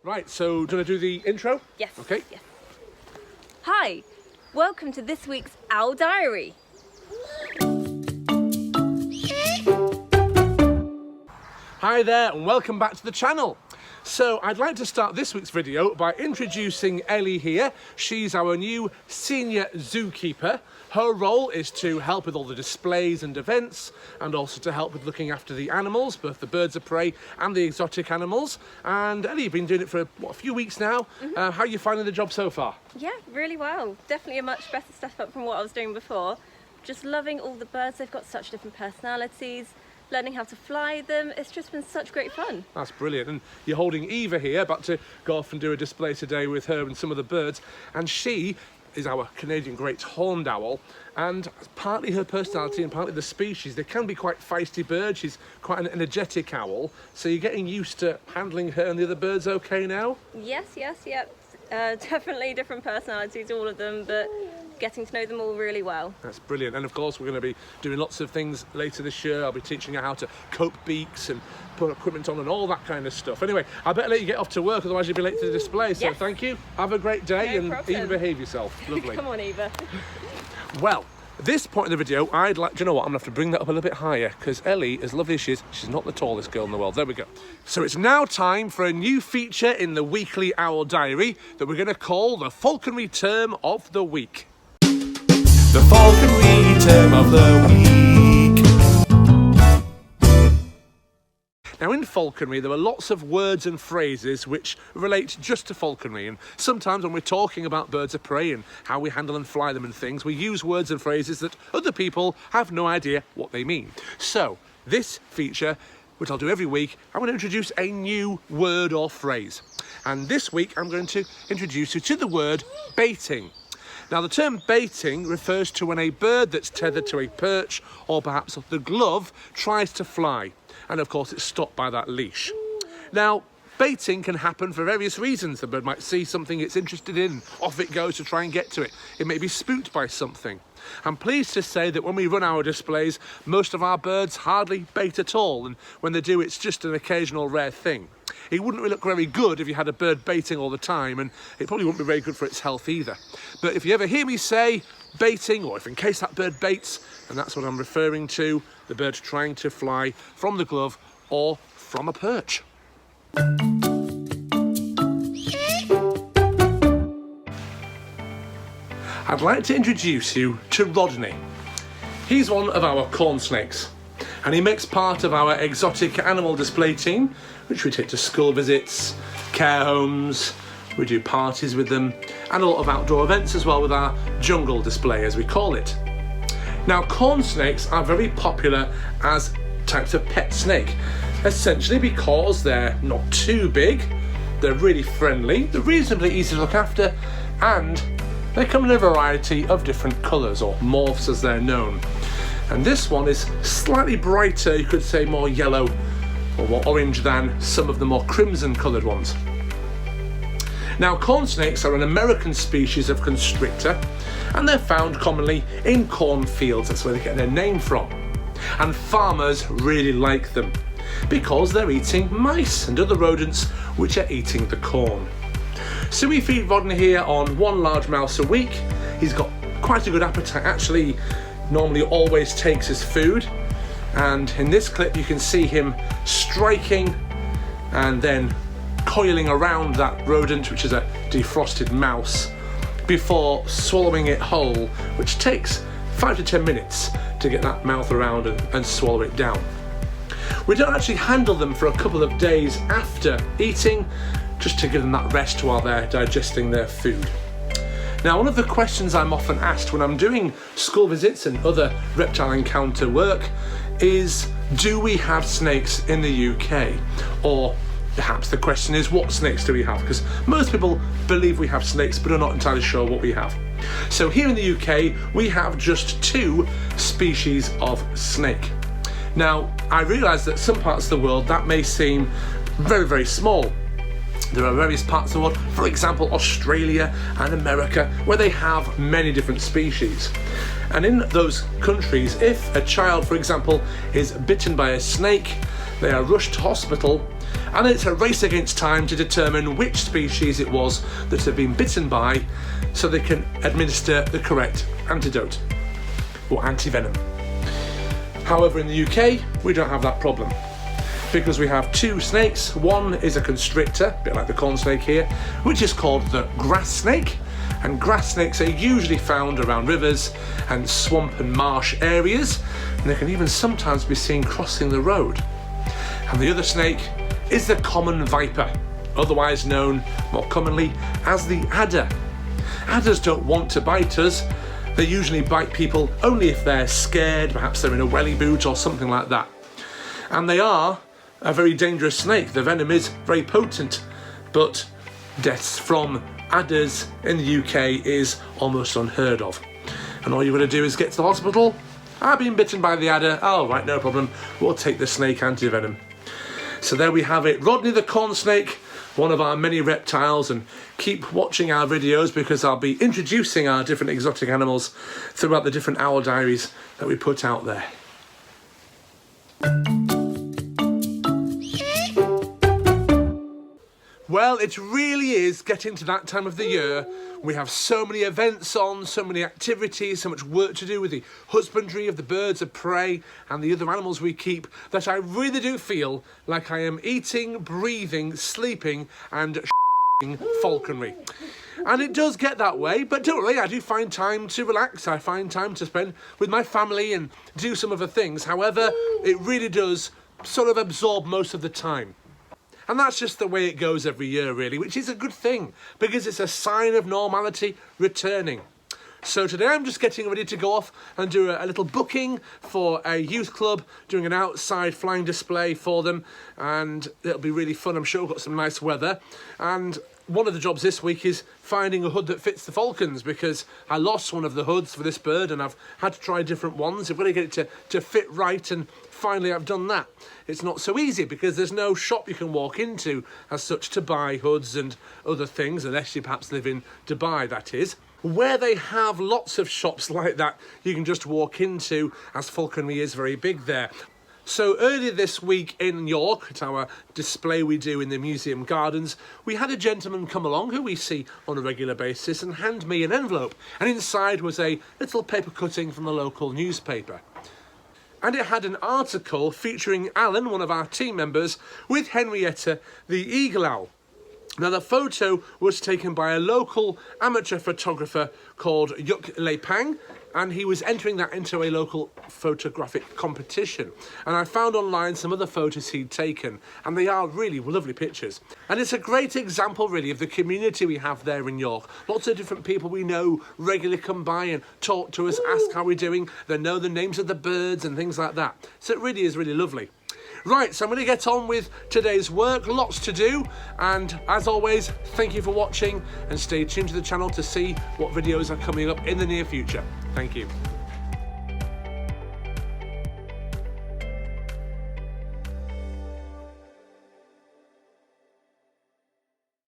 Right, so do you want to do the intro? Yes. Okay. Yes. Hi, welcome to this week's Owl Diary. Hi there and welcome back to the channel. So I'd like to start this week's video by introducing Ellie here. She's our new senior zookeeper. Her role is to help with all the displays and events, and also to help with looking after the animals, both the birds of prey and the exotic animals. And Ellie, you've been doing it for a few weeks now. How are you finding the job so far? Yeah, really well. Definitely a much better step up from what I was doing before. Just loving all the birds. They've got such different personalities. Learning how to fly them, it's just been such great fun. That's brilliant. And you're holding Eva here, about to go off and do a display today with her and some of the birds. And she is our Canadian great horned owl, and partly her personality and partly the species, they can be quite feisty birds. She's quite an energetic owl, so you're getting used to handling her and the other birds okay now? Yes, yep. Definitely different personalities, all of them, but getting to know them all really well. That's brilliant. And of course we're going to be doing lots of things later this year. I'll be teaching her how to cope beaks and put equipment on and all that kind of stuff. Anyway, I better let you get off to work, otherwise you'll be late to the display. So yes. Thank you, have a great day, No problem. Even behave yourself. Lovely. Come on, Eva. Well, this point in the video, I'd like, do you know what, I'm going to have to bring that up a little bit higher, because Ellie, as lovely as she is, she's not the tallest girl in the world. There we go. So it's now time for a new feature in the weekly Owl Diary that we're going to call the Falconry Term of the Week. The falconry term of the week. Now in falconry there are lots of words and phrases which relate just to falconry, and sometimes when we're talking about birds of prey and how we handle and fly them and things, we use words and phrases that other people have no idea what they mean. So this feature, which I'll do every week, I'm going to introduce a new word or phrase. And this week I'm going to introduce you to the word baiting. Now the term baiting refers to when a bird that's tethered to a perch or perhaps the glove tries to fly, and of course it's stopped by that leash. Now baiting can happen for various reasons. The bird might see something it's interested in, off it goes to try and get to it. It may be spooked by something. I'm pleased to say that when we run our displays, most of our birds hardly bait at all, and when they do, it's just an occasional rare thing. It wouldn't really look very good if you had a bird baiting all the time, and it probably wouldn't be very good for its health either. But if you ever hear me say baiting, or if in case that bird baits, and that's what I'm referring to, the bird trying to fly from the glove or from a perch. I'd like to introduce you to Rodney. He's one of our corn snakes, and he makes part of our exotic animal display team, which we take to school visits, care homes, we do parties with them, and a lot of outdoor events as well with our jungle display, as we call it. Now, corn snakes are very popular as types of pet snake, essentially because they're not too big, they're really friendly, they're reasonably easy to look after, and they come in a variety of different colours, or morphs as they're known. And this one is slightly brighter, you could say more yellow or more orange than some of the more crimson coloured ones. Now corn snakes are an American species of constrictor, and they're found commonly in cornfields. That's where they get their name from. And farmers really like them because they're eating mice and other rodents which are eating the corn. So we feed Rodney here on one large mouse a week. He's got quite a good appetite, actually normally always takes his food, and in this clip you can see him striking and then coiling around that rodent, which is a defrosted mouse, before swallowing it whole, which takes 5 to 10 minutes to get that mouth around and swallow it down. We don't actually handle them for a couple of days after eating, just to give them that rest while they're digesting their food. Now, one of the questions I'm often asked when I'm doing school visits and other reptile encounter work is, do we have snakes in the UK? Or perhaps the question is, what snakes do we have? Because most people believe we have snakes but are not entirely sure what we have. So here in the UK, we have just 2 species of snake. Now, I realise that some parts of the world that may seem very, very small. There are various parts of the world, for example Australia and America, where they have many different species. And in those countries, if a child, for example, is bitten by a snake, they are rushed to hospital And it's a race against time to determine which species it was that had been bitten by, so they can administer the correct antidote or antivenom. However, in the UK, we don't have that problem, because we have two snakes. One is a constrictor, a bit like the corn snake here, which is called the grass snake. And grass snakes are usually found around rivers and swamp and marsh areas, and they can even sometimes be seen crossing the road. And the other snake is the common viper, otherwise known more commonly as the adder. Adders don't want to bite us. They usually bite people only if they're scared, perhaps they're in a welly boot or something like that. And they are a very dangerous snake. The venom is very potent, but deaths from adders in the UK is almost unheard of. And all you've got to do is get to the hospital. I've been bitten by the adder. Oh, right, no problem. We'll take the snake antivenom. So there we have it. Rodney the corn snake, one of our many reptiles, and keep watching our videos because I'll be introducing our different exotic animals throughout the different owl diaries that we put out there. Well, it really is getting to that time of the year. We have so many events on, so many activities, so much work to do with the husbandry of the birds of prey and the other animals we keep, that I really do feel like I am eating, breathing, sleeping and falconry. And it does get that way, but don't worry, I do find time to relax. I find time to spend with my family and do some other things. However, it really does sort of absorb most of the time. And that's just the way it goes every year, really, which is a good thing, because it's a sign of normality returning. So today I'm just getting ready to go off and do a little booking for a youth club, doing an outside flying display for them, and it'll be really fun. I'm sure we've got some nice weather. And one of the jobs this week is finding a hood that fits the falcons, because I lost one of the hoods for this bird and I've had to try different ones. I've got to get it to fit right, and finally I've done that. It's not so easy because there's no shop you can walk into as such to buy hoods and other things, unless you perhaps live in Dubai, that is. Where they have lots of shops like that, you can just walk into, as falconry is very big there. So earlier this week in York, at our display we do in the museum gardens, we had a gentleman come along who we see on a regular basis and hand me an envelope, and inside was a little paper cutting from the local newspaper. And it had an article featuring Alan, one of our team members, with Henrietta, the eagle owl. Now, the photo was taken by a local amateur photographer called Yuk Lepang, and he was entering that into a local photographic competition. And I found online some other photos he'd taken, and they are really lovely pictures. And it's a great example, really, of the community we have there in York. Lots of different people we know regularly come by and talk to us, ask how we're doing. They know the names of the birds and things like that. So it really is really lovely. Right, so I'm going to get on with today's work. Lots to do, and as always, thank you for watching, and stay tuned to the channel to see what videos are coming up in the near future. Thank you.